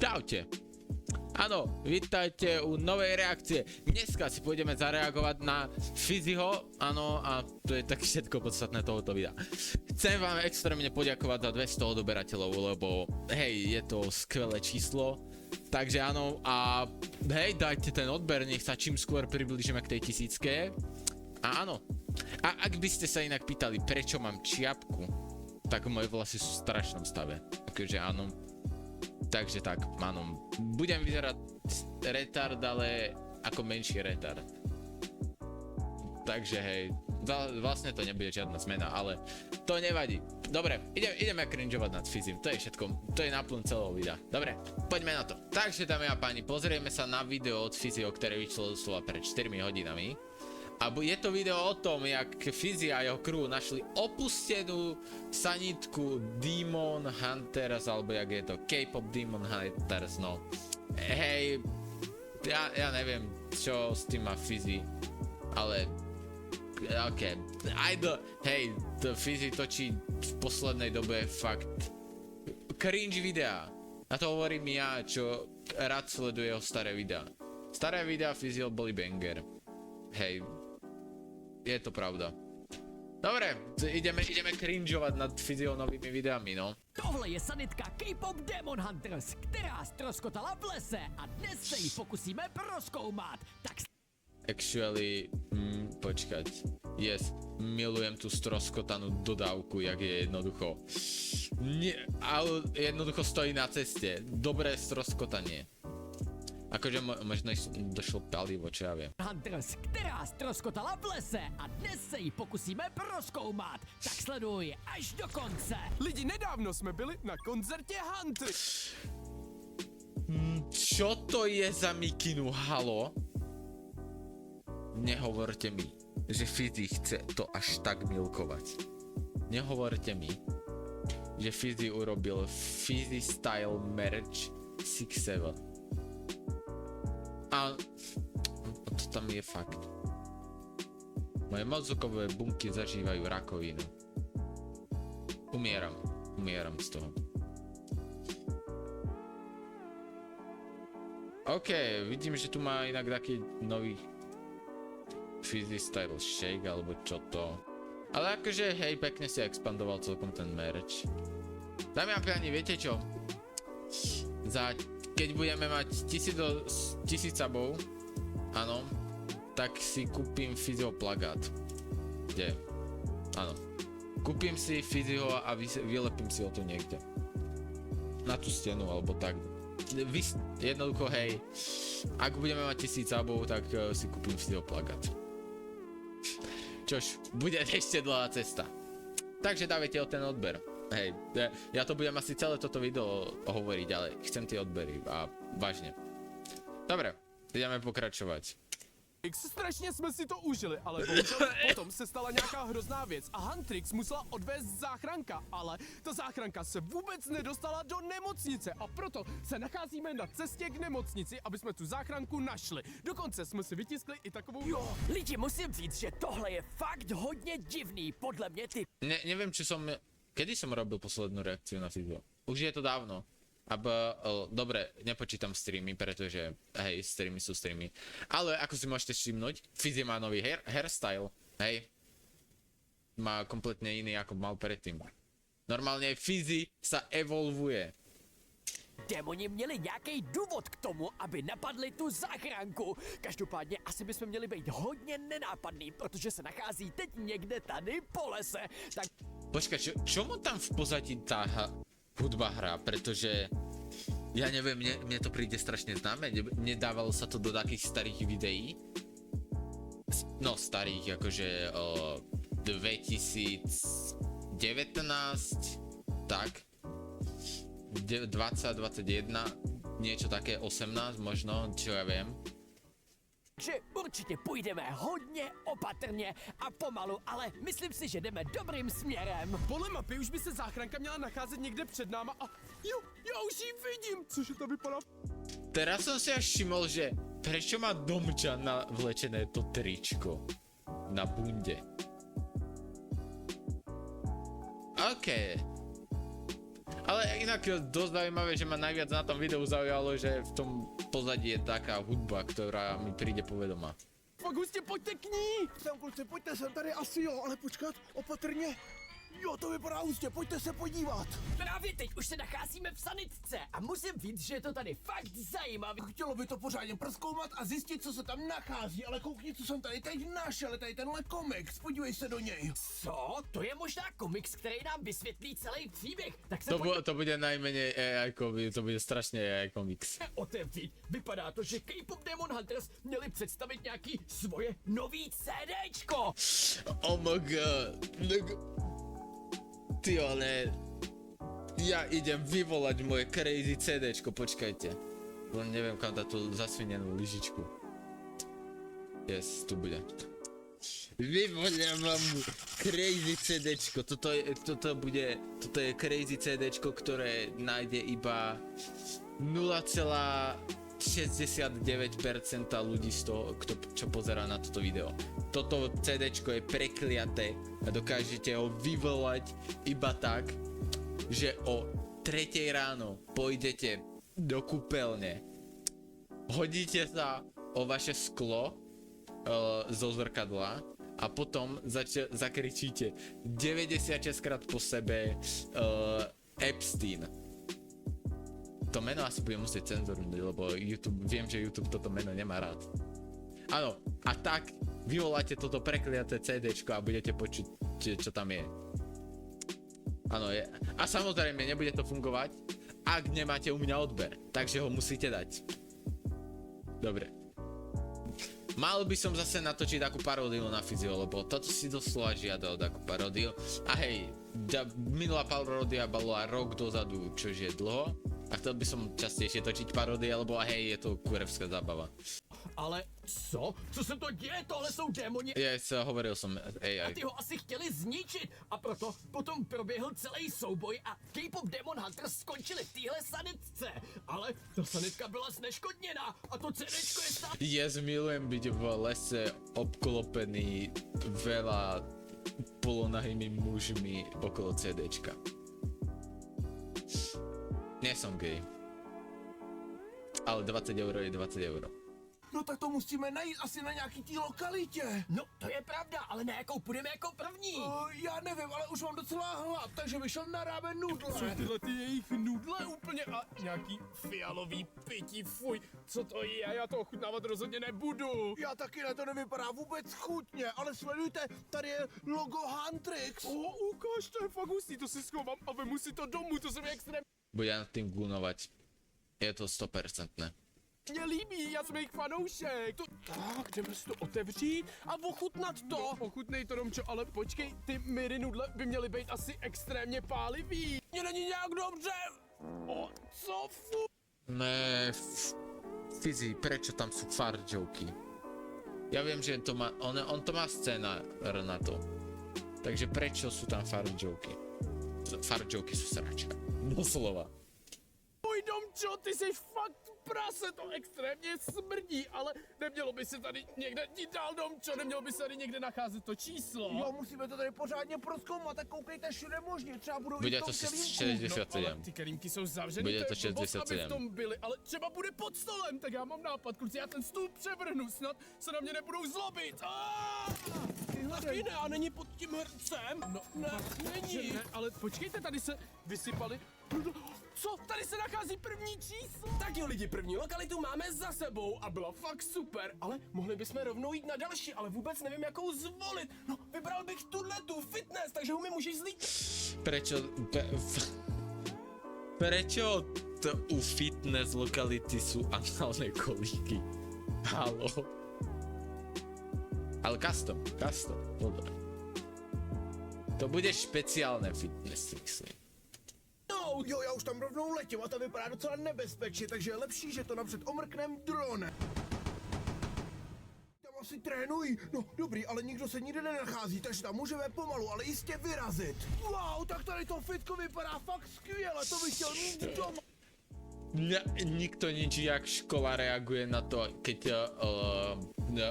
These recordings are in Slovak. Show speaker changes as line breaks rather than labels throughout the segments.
Čaute. Áno, vítajte u novej reakcie. Dneska si pôjdeme zareagovať na Fiziho, áno, a to je tak všetko podstatné tohoto videa. Chcem vám extrémne poďakovať za 200 odoberateľov, lebo hej, je to skvelé číslo. Takže áno, a hej, dajte ten odber, nech sa čím skôr priblížime k tej 1000. A áno, a ak by ste sa inak pýtali, prečo mám čiapku, tak moje vlasy sú v strašnom stave. Takže áno. Takže tak, áno, budem vyzerať retard, ale ako menší retard. Takže hej, vlastne to nebude žiadna zmena, ale to nevadí. Dobre, ideme cringeovať nad Fizim, to je všetko, to je naplň celého videa. Dobre, poďme na to. Takže dámy a páni, pozrieme sa na video od Fiziho, ktoré vyšlo doslova pred 4 hodinami. A je to video o tom, jak Fizi a jeho crew našli opustenú sanitku Demon Hunters, alebo jak je to, K-pop Demon Hunters, no. Hej, ja neviem, čo s tým má Fizi, ale ok, hej, Fizi točí v poslednej dobe fakt cringe videá. A to hovorím ja, čo rád sleduje jeho staré videá. Staré videá Fiziho boli banger. Hej, je to pravda. Dobre, ideme cringeovať nad Fiziho novými videami, no.
Tohle je sanitka K-pop Demon Hunters, která ztroskotala v lese a dnes se ji pokusíme prozkoumat. Tak
Actually, počkať. Yes, milujem tú stroskotanú dodávku, jak je jednoducho. Ale jednoducho stojí na ceste. Dobré stroskotanie. Akože možno došlo palivo, čo ja viem.
Hunters, která ztroskotala v lese a dnes se ji pokusíme prozkoumat. Tak sleduj až do konce.
Lidi, nedávno jsme byli na koncertě Huntry.
Čo to je za mikinu, halo? Nehovorte mi, že Fizi chce to až tak milkovať. Nehovorte mi, že Fizi urobil Fizi style merch 6-7. A to tam je fakt. Moje mozogové bunky zažívajú rakovinu. Umieram z toho. OK, vidím, že tu má inak taký nový Fizi style shake, alebo čo to. Ale akože hej, pekne si expandoval celkom ten merch. Dámy a páni, viete čo? Keď budeme mať 1000 subov, áno, tak si kúpim Fiziho plagát. Kde? Áno. Kúpim si Fiziho a vylepím si ho tu niekde. Na tú stenu, alebo tak. Jednoducho, hej, ak budeme mať 1000 subov, tak si kúpim Fiziho plagát. Čož, bude ešte dlhá cesta. Takže dávajte o ten odber. Hej, ja to budem asi celé toto video hovoriť, ale chcem tie odbery a vážne. Dobre, ideme pokračovať.
Strašně jsme si to užili, ale bohužel potom se stala nějaká hrozná věc a Huntrix musela odvést záchranka, ale ta záchranka se vůbec nedostala do nemocnice a proto se nacházíme na cestě k nemocnici, aby jsme tu záchranku našli. Dokonce jsme si vytiskli i takovou...
Jo, lidi, musím říct, že tohle je fakt hodně divný, podle mě ty...
Neviem, kedy som robil poslednú reakciu na Fiziho. Už je to dávno. Dobre, nepočítam streamy, pretože, hej, streamy sú streamy. Ale ako si môžete všimnúť, Fizi má nový hairstyle, hej. Má kompletne iný, ako mal predtým. Normálne Fizi sa evolvuje.
Démoni měli nějaký důvod k tomu, aby napadli tu záchranku. Každopádně asi bychom měli být hodně nenápadný, protože se nachází teď někde tady po lese. Tak...
Počkaj, čo mu tam v pozadí tá hudba hrá? Pretože ja neviem, mne to príde strašne známe. Nedávalo sa to do takých starých videí. No starých, akože 2019, tak 20, 21, niečo také, 18 možno, čo ja viem.
že určitě půjdeme hodně opatrně a pomalu, ale myslím si, že jdeme dobrým směrem.
Podle mapy už by se záchranka měla nacházet někde před náma a jo, já už ji vidím, cože to vypadá.
Teraz som si až všimol, že prečo má Domčan vlečené to tričko na bunde. OK. Ale inak dosť zaujímavé, že ma najviac na tom videu zaujalo, že v tom pozadí je taká hudba, ktorá mi príde povedomá.
Fagusti, pojďte k ní!
Sem kluci, pojďte sem, tady asi jo, ale počkat, opatrně. Jo, to vypadá hustě, pojďte se podívat.
Právě teď už se nacházíme v sanitce a musím říct, že je to tady fakt zajímavé.
Chtělo by to pořádně prozkoumat a zjistit, co se tam nachází, ale koukni, co jsem tady teď našel, tady tenhle komiks, podívej se do něj.
Co? To je možná komiks, který nám vysvětlí celý příběh. Tak se
To bude najmenej AI, to bude strašně AI komiks.
otevřít. Vypadá to, že K-pop Demon Hunters měli představit nějaký svoje nový CDčko.
Oh my god. Ty ale... Ja idem vyvolať moje crazy CDčko, počkajte. Len neviem kam dať tú zasvinenú lyžičku. Yes, tu bude. Vyvoľam crazy CDčko, toto je crazy CDčko, ktoré nájde iba 0,69% ľudí z toho, čo pozerá na toto video. Toto CDčko je prekliaté a dokážete ho vyvolať iba tak, že o 3 ráno pôjdete do kúpeľne, hodíte sa o vaše sklo zo zrkadla a potom zakričíte 96 krát po sebe Epstein. To meno asi budem musieť cenzurnúť, lebo YouTube, viem, že YouTube toto meno nemá rád. Áno, a tak vyvoláte toto prekliaté CDčko a budete počuť, čo tam je. Áno, je. A samozrejme, nebude to fungovať, ak nemáte u mňa odber, takže ho musíte dať. Dobre. Mal by som zase natočiť takú paródiu na Fyzio, lebo toto si doslova žiadal takú paródiu. A hej, minulá paródia bola rok dozadu, čož je dlho. A chcel by som častejšie točiť paródie, lebo hej, je to kurevská zábava.
Ale co? Co se to děje? Tohle jsou démoni.
Yes, hovoril som
A
AI.
ty ho asi chtěli zničit a proto potom proběhl celý souboj a K-pop Demon Hunters skončili v téhle sanitce. Ale ta sanitka byla zneškodněná a to CDčko je stále...
Yes, milujem byť v lese obklopený veľa polonahými mužmi okolo CDčka. Nie som gay. Ale 20 € je 20 €.
No tak to musíme najít asi na nějaký té lokalitě.
No, to je pravda, ale na jakou půjdeme jako první?
Já nevím, ale už mám docela hlad, takže vyšel na rámen
Jsou
nudle.
tyhle ty jejich nudle úplně a nějaký fialový pití, fuj, co to je, já to ochutnávat rozhodně nebudu.
Já taky ne, to nevypadá vůbec chutně, ale sledujte, tady je logo Huntrix.
Ukáž, to je fakt hustý, to si schovám a vemu si to domů, to se mi extrémně
Bude nad tým gunovať. Je to 100%.
líbí, já jsem jejich fanoušek. Tak, jdeme si to otevřít a ochutnat to. No, ochutnej to, Domčo, ale počkej, ty miry nudle by měly být asi extrémně pálivý. Mně není nějak dobře. Co fu?
Ne, Fizi, prečo tam sú fart joky? Ja viem, že to má, on to má scénar na to. Takže prečo sú tam fart joky? Fart joky sú sračka. Doslova.
Můj Domčo, ty jsi fakt prase, to extrémně smrdí, ale nemělo by se tady někde, dál Domčo, nemělo by se tady někde nacházet to číslo.
Jo, musíme to tady pořádně prozkoumat a koukejte všude možně, třeba budou
Bude
i v
to
tom kelímku.
67.
Ale ty kelímky jsou zavřený,
Bude
to
to
je blbost, aby
67.
v tom byly, ale třeba bude pod stolem, tak já mám nápad, kluci, já ten stůl převrhnu, snad se na mě nebudou zlobit. Taky ne, a není pod tím hrncem? No, ne, není. Ne, ale počkejte, tady se vysypali. Co? Tady se nachází první číslo. Tak jo lidi, první lokalitu máme za sebou a byla fakt super, ale mohli bychom rovnou jít na další, ale vůbec nevím, jakou zvolit. No, vybral bych tu fitness, takže ho mi můžeš zlít.
Prečo to u fitness lokality sú análne kolíky? Haló? Ale custom, pozor. To bude špeciálne fitness, myslím.
No, jo, já už tam rovnou letím a to vypadá docela nebezpečně, takže je lepší, že to napřed omrknem drone. Tam asi trénují. No, dobrý, ale nikdo se nikde nenachází, takže tam můžeme pomalu, ale jistě vyrazit. Wow, tak tady to fitko vypadá fakt skvěle, to bych chtěl mít doma.
Nikto nič jak škola reaguje na to, keď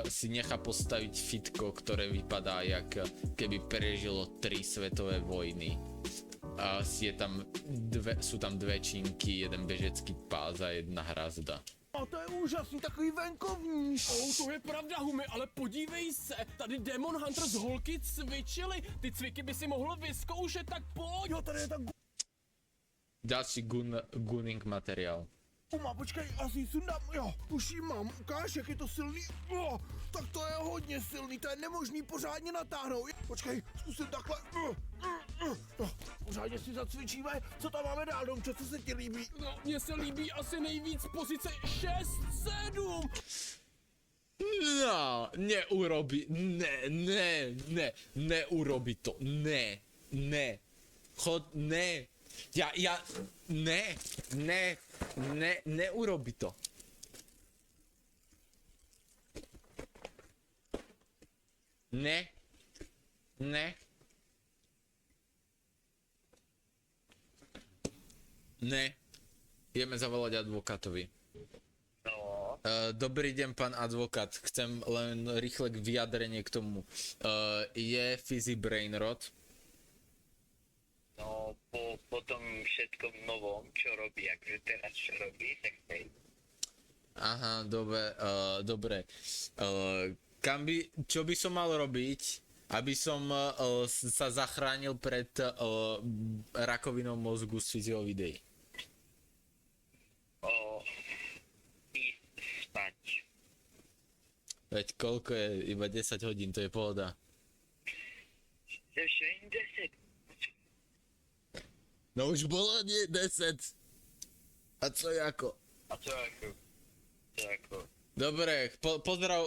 si nechá postaviť fitko, ktoré vypadá jak keby prežilo 3 svetové vojny. sú tam dve činky, jeden bežecký pás a jedna hrazda.
A to je úžasný, takový venkovní.
To je pravda, Humi, ale podívej se, tady Demon Hunter z holky cvičili. Ty cviky by si mohl vyzkoušet, tak pojď.
Jo, tady je ta
Ďalší gunning materiál.
guma, počkej, asi sundám, jo, už jí mám, ukáž, jak je to silný. Tak to je hodně silný, to je nemožný pořádně natáhnout. Počkej, zkusím takhle. Pořádně si zacvičíme, co tam máme dál, Domčo, co se ti líbí?
No, mně se líbí asi nejvíc pozice 6-7.
No, neurobi, neurobi to, neurobi to. Ne. Ideme zavolať advokátovi.
No,
Dobrý deň, pán advokát. Chcem len rýchle vyjadrenie k tomu. Je Fizzy Brainrot?
no po tom všetkom novom, čo robí, akože teraz čo robí, tak hej.
Aha, dobre. Čo by som mal robiť, aby som sa zachránil pred rakovinou mozgu z fyzio videí?
Ísť spať.
Veď koľko je? Iba 10 hodín, to je pohoda.
To je 10.
No už bolo nie 10. A co ako?
A to ako?
Dobre,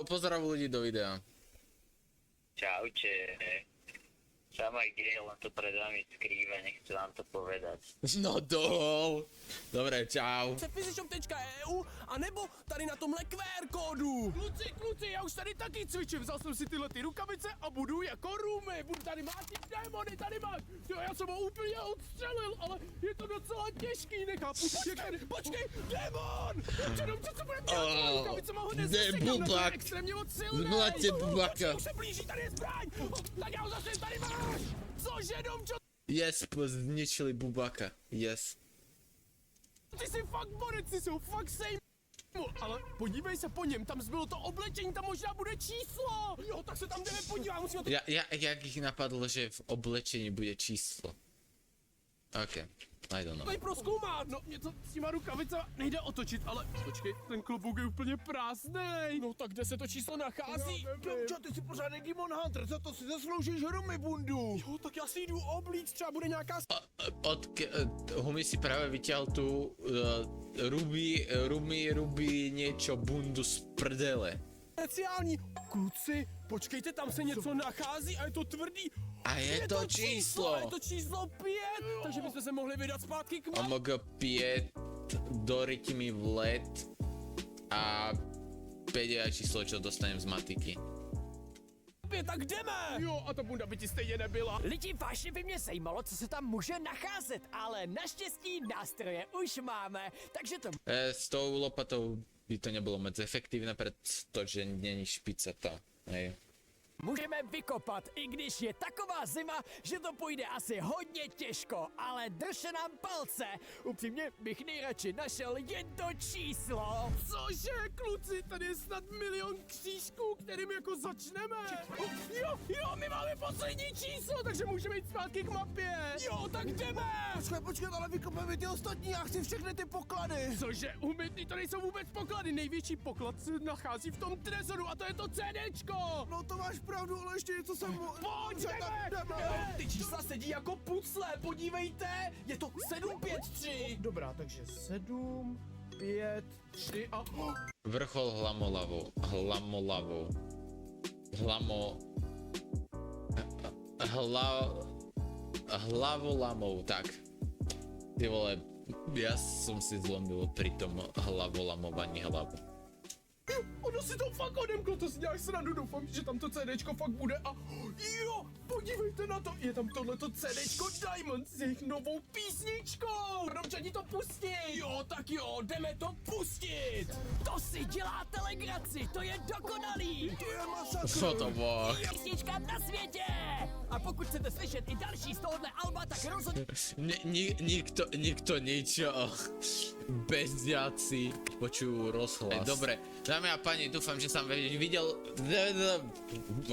pozdrav ľudí do videa.
Čaute. Sama kde, len to pred vami skrýva, nechcem vám to povedať.
No dol. Dobre, čau.
Physishop.eu a nebo tady na tomhle QR kódu. Kluci, já už tady taky cvičím, vzal jsem si tyhle ty rukavice a budu jako Rumi. Budu tady máš ty démony, tady máš. Jo, já jsem ho úplně odstřelil, ale je to docela těžký, nechápu. Počkej, démon! Co bude dělat? Rukavice ho nezasekám, na to je extrémně moc silnej.
Zmlaďte bubaka.
Už se blíží, tady je zbraň. Tak já ho zase tady máš. Cože, Domčo?
Yes, zničili bubaka. Yes.
Ty jsi fakt borec, ty jsou fakt ale podívej se po něm, tam zbylo to oblečení, tam možná bude číslo. Jo, tak se tam jdeme podívat, musíme to...
Jak ich napadlo, že v oblečení bude číslo? OK, I don't know.
Tady prozkoumat, no mě to s těma rukavicama nejde otočit, ale počkej, ten klobouk je úplně prázdnej. No tak kde se to číslo nachází?
Domčo, ty jsi pořádný Demon Hunter, za to si zasloužíš Rumi bundu.
Jo, tak já si jdu oblíct, třeba bude nějaká...
Humi si práve vyťahol tú Ruby niečo bundu z prdele.
Speciální. Kluci, počkejte, tam se něco nachází a je to tvrdý.
A je to číslo.
Je to číslo 5, takže bychom se mohli vydat zpátky k
Omega 5, doriti mi vlet a 5 je aj číslo, čo dostanem z matiky.
Tak jdeme! Jo, a ta bunda by ti stejně nebyla. Lidi, vážně by mě zajímalo, co se tam může nacházet, ale naštěstí nástroje už máme, takže to...
S tou lopatou by to nebolo moc efektívne, pretože není špicata. Hej.
Můžeme vykopat, i když je taková zima, že to půjde asi hodně těžko, ale držte nám palce. Upřímně bych nejradši našel jedno číslo.
Cože, kluci, tady je snad 1 000 000 křížků, kterým jako začneme. Jo, my máme poslední číslo, takže můžeme jít zpátky k mapě. Jo, tak jdeme.
Počkej, ale vykopeme ty ostatní, já chci všechny ty poklady.
Cože, umytý, to nejsou vůbec poklady. Největší poklad se nachází v tom trezoru a to je to CDčko.
No to máš pravdu, ale ještě něco jsem...
Pojď, jdeme! Ty čísla sedí jako pucle, podívejte, je to 7, 5, 3. Dobrá, takže 7, 5, 3 a...
Vrchol hlavolamou, tak. Ty vole, ja som si zlomil pri tom hlavolamovaní hlavu.
Ono si to fakt odemklo, to si děláš srandu, doufám, že tam to CDčko fakt bude a jo, podívejte na to, je tam tohleto CDčko Diamond s jejich novou písničkou. Romčani, oni to pustí! Jo, tak jo, jdeme to pustit!
To si děláte legraci, to je dokonalý!
To je masakr!
Co to bolo?
Písnička na světě! A pokud chcete slyšet i další z tohohle alba, tak rozhodně
Nikto ničo. Bezdiaci počujú rozhlas. Dobre, dámy a páni, dúfam, že som videl...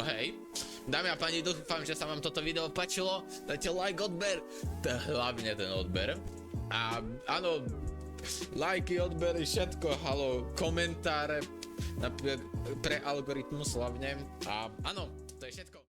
Hej. Dámy a páni, dúfam, že sa vám toto video páčilo. Dajte like, odber. Hlavne ten odber. A áno, lajky, odbery, všetko, halo, komentáre pre algoritmus hlavne. A áno, to je všetko.